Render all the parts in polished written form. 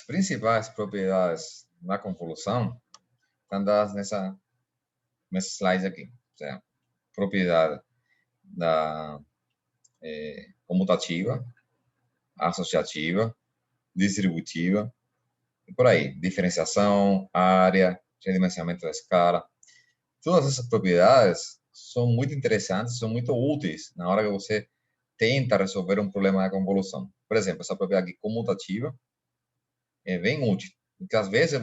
principais propriedades da convolução estão dadas nesse slide aqui. Ou seja, propriedade da comutativa, associativa, distributiva, e por aí. Diferenciação, área, redimensionamento da escala. Todas essas propriedades são muito interessantes, são muito úteis na hora que você tenta resolver um problema da convolução. Por exemplo, essa propriedade aqui, comutativa, é bem útil, porque às vezes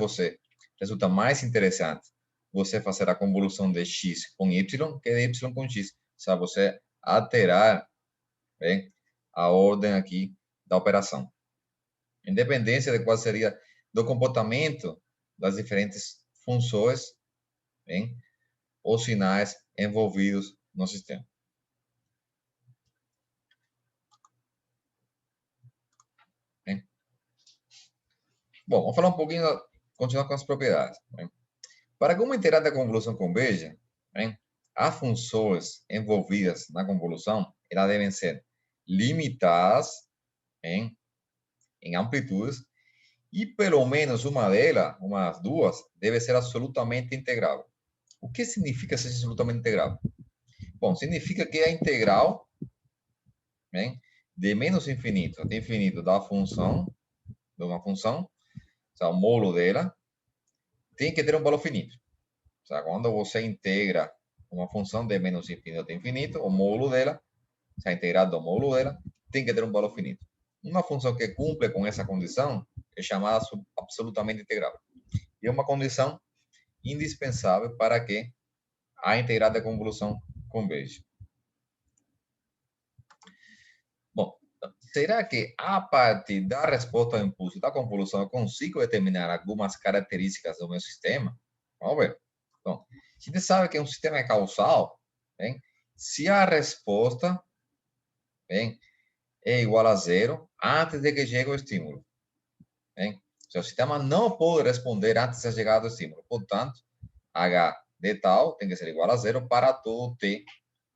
resulta mais interessante você fazer a convolução de x com y que de y com x. Ou seja, você alterar, bem, a ordem aqui da operação. Independência de qual seria do comportamento das diferentes funções, bem, ou sinais envolvidos no sistema. Bem. Bom, vamos falar um pouquinho, continuar com as propriedades. Bem. Para uma integral da convolução convexa, bem, as funções envolvidas na convolução elas devem ser limitadas em amplitudes e pelo menos uma delas, umas duas, deve ser absolutamente integrável. O que significa ser absolutamente integrável? Bom, significa que a integral, bem, de menos infinito até infinito da função, de uma função, ou seja, o módulo dela, tem que ter um valor finito. Ou seja, quando você integra uma função de menos infinito até infinito, o módulo dela, a integrada do módulo dela, tem que ter um valor finito. Uma função que cumpre com essa condição é chamada absolutamente integrável. E é uma condição indispensável para que a integrada da convolução converja. Bom, será que a partir da resposta ao impulso da convolução eu consigo determinar algumas características do meu sistema? Vamos ver. Então, a gente sabe que um sistema é causal, bem, se a resposta, bem, é igual a zero antes de que chegue o estímulo. Bem, o sistema não pode responder antes da chegada do estímulo. Portanto, h de tal tem que ser igual a zero para todo t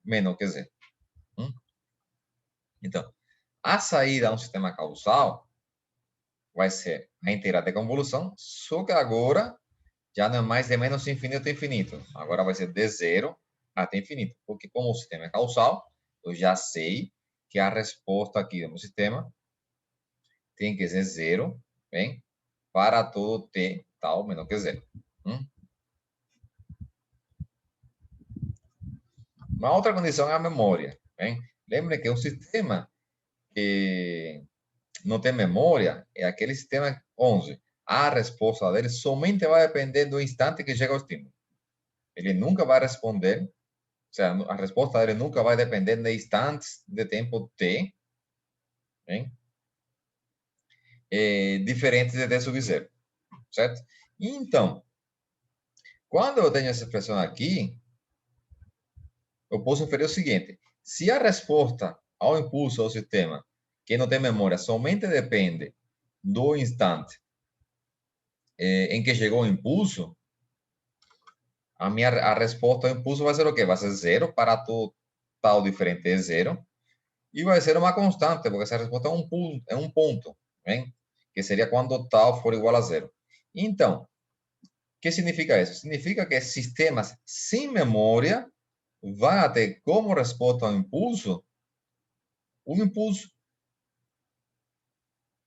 menor que zero. Então, a saída a um sistema causal vai ser a integral de convolução, só que agora já não é mais de menos infinito até infinito. Agora vai ser de zero até infinito. Porque como o sistema é causal, eu já sei que a resposta aqui do meu sistema tem que ser zero, bem, para todo t tal menor que zero. Uma outra condição é a memória. Bem? Lembre que um sistema que não tem memória é aquele sistema 11. A resposta dele somente vai depender do instante que chega o estímulo. Ele nunca vai responder, ou seja, a resposta dele nunca vai depender de instantes de tempo t, bem? Diferentes de t sub zero, certo? Então, quando eu tenho essa expressão aqui, eu posso inferir o seguinte: se a resposta ao impulso do sistema que não tem memória somente depende do instante em que chegou o impulso, a resposta ao impulso vai ser o quê? Vai ser zero para todo tal diferente de zero e vai ser uma constante, porque essa resposta é um ponto, hein? Que seria quando tal for igual a zero. Então, o que significa isso? Significa que sistemas sem memória vão ter como resposta ao impulso um impulso.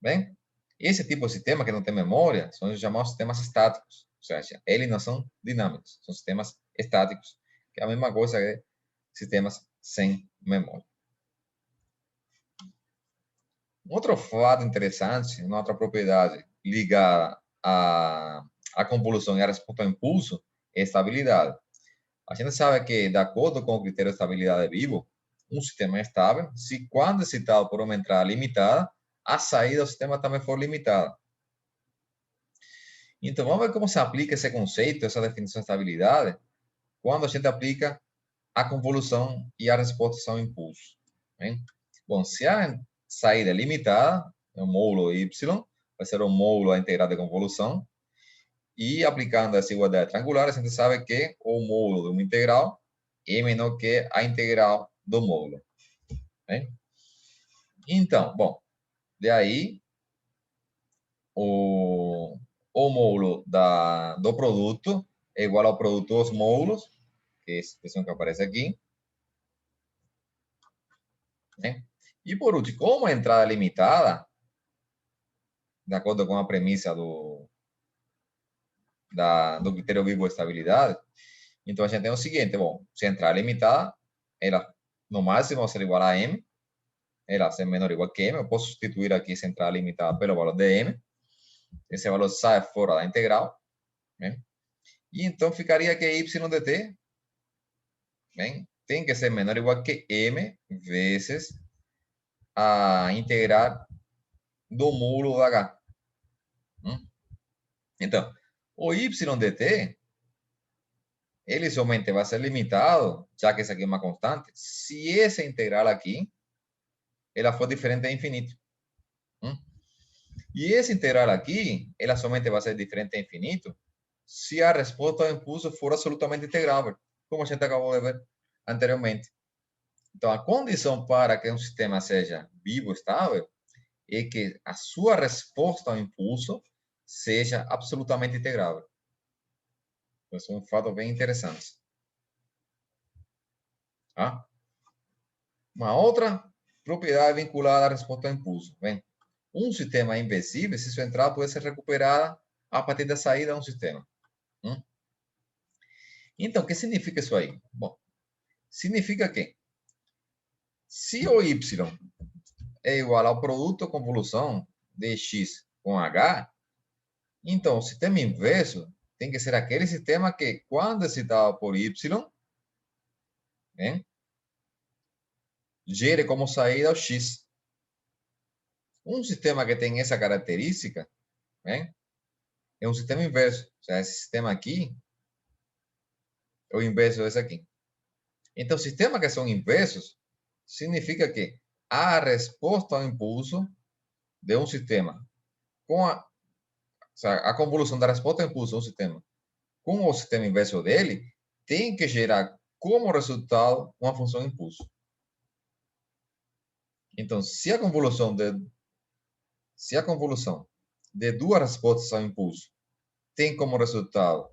Bem, esse tipo de sistema que não tem memória são os chamados sistemas estáticos. Ou seja, eles não são dinâmicos, são sistemas estáticos, que é a mesma coisa que sistemas sem memória. Um outro fato interessante, uma outra propriedade ligada à convolução e à resposta ao impulso é a estabilidade. A gente sabe que, de acordo com o critério de estabilidade vivo, um sistema é estável se, quando excitado por uma entrada limitada, a saída do sistema também for limitada. Então, vamos ver como se aplica esse conceito, essa definição de estabilidade, quando a gente aplica a convolução e a resposta ao impulso. Bem? Bom, se a saída é limitada, é o módulo y, vai ser o módulo da integral de convolução, e aplicando a desigualdade triangular, a gente sabe que o módulo de uma integral é menor que a integral do módulo. Bem? Então, bom, de aí o módulo do produto é igual ao produto dos módulos, que é a expressão que aparece aqui. Né? E por último, como a entrada limitada, de acordo com a premissa do critério vivo de estabilidade, então a gente tem o seguinte, bom, se a entrada limitada, ela no máximo será igual a m, ela ser menor ou igual que m, eu posso substituir aqui essa entrada limitada pelo valor de m, esse valor sai fora da integral, né? E então ficaria que y de t, bem, tem que ser menor ou igual que m vezes a integral do módulo de h. Então, o y de t, ele somente vai ser limitado, já que essa aqui é uma constante, se essa integral aqui, ela for diferente a infinito. E essa integral aqui, ela somente vai ser diferente a infinito se a resposta ao impulso for absolutamente integrável, como a gente acabou de ver anteriormente. Então, a condição para que um sistema seja vivo, estável, é que a sua resposta ao impulso seja absolutamente integrável. Isso é um fato bem interessante. Tá? Uma outra propriedade vinculada à resposta ao impulso. Bem, um sistema é invencível se sua entrada pode ser recuperada a partir da saída de um sistema. Então, o que significa isso aí? Bom, significa que se o y é igual ao produto de convolução de x com h, então o sistema inverso tem que ser aquele sistema que, quando excitado por y, né, gere como saída o x. Um sistema que tem essa característica, né, é um sistema inverso. Ou seja, esse sistema aqui é o inverso desse aqui. Então, sistemas que são inversos significa que a resposta ao impulso de um sistema com a convolução da resposta ao impulso de um sistema com o sistema inverso dele tem que gerar como resultado uma função impulso. Então, se a convolução de duas respostas ao impulso tem como resultado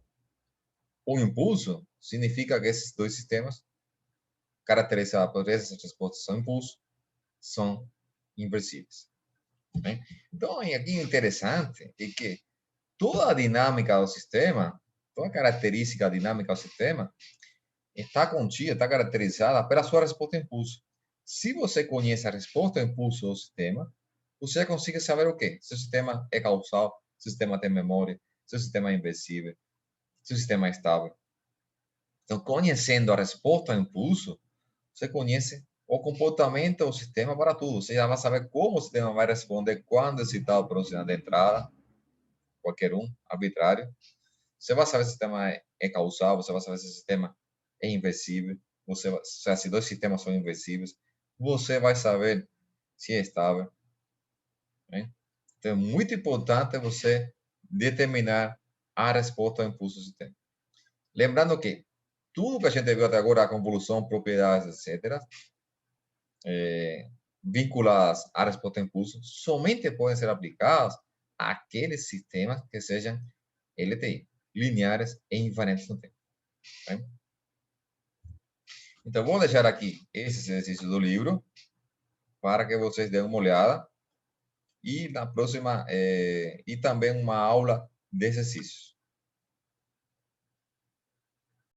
um impulso, significa que esses dois sistemas, caracterizados por essas respostas ao impulso, são inversíveis. Né? Então, aqui interessante é que toda a dinâmica do sistema, toda a característica dinâmica do sistema, está contida, está caracterizada pela sua resposta ao impulso. Se você conhece a resposta ao impulso do sistema, você consegue saber o quê? Se o sistema é causal, se o sistema tem memória, se o sistema é inversível, se o sistema é estável. Então, conhecendo a resposta ao impulso, você conhece o comportamento do sistema para tudo. Você já vai saber como o sistema vai responder quando excitado por um sinal de entrada, qualquer um, arbitrário. Você vai saber se o sistema é causal, você vai saber se o sistema é inversível, se dois sistemas são inversíveis, você vai saber se é estável. Né? Então, é muito importante você determinar a resposta ao impulso do sistema. Lembrando que tudo que a gente viu até agora, a convolução, propriedades, etc., vinculadas à resposta ao impulso, somente podem ser aplicadas àqueles sistemas que sejam LTI, lineares e invariantes no tempo. Né? Então, vou deixar aqui esses exercícios do livro para que vocês deem uma olhada e na próxima e também uma aula de exercícios.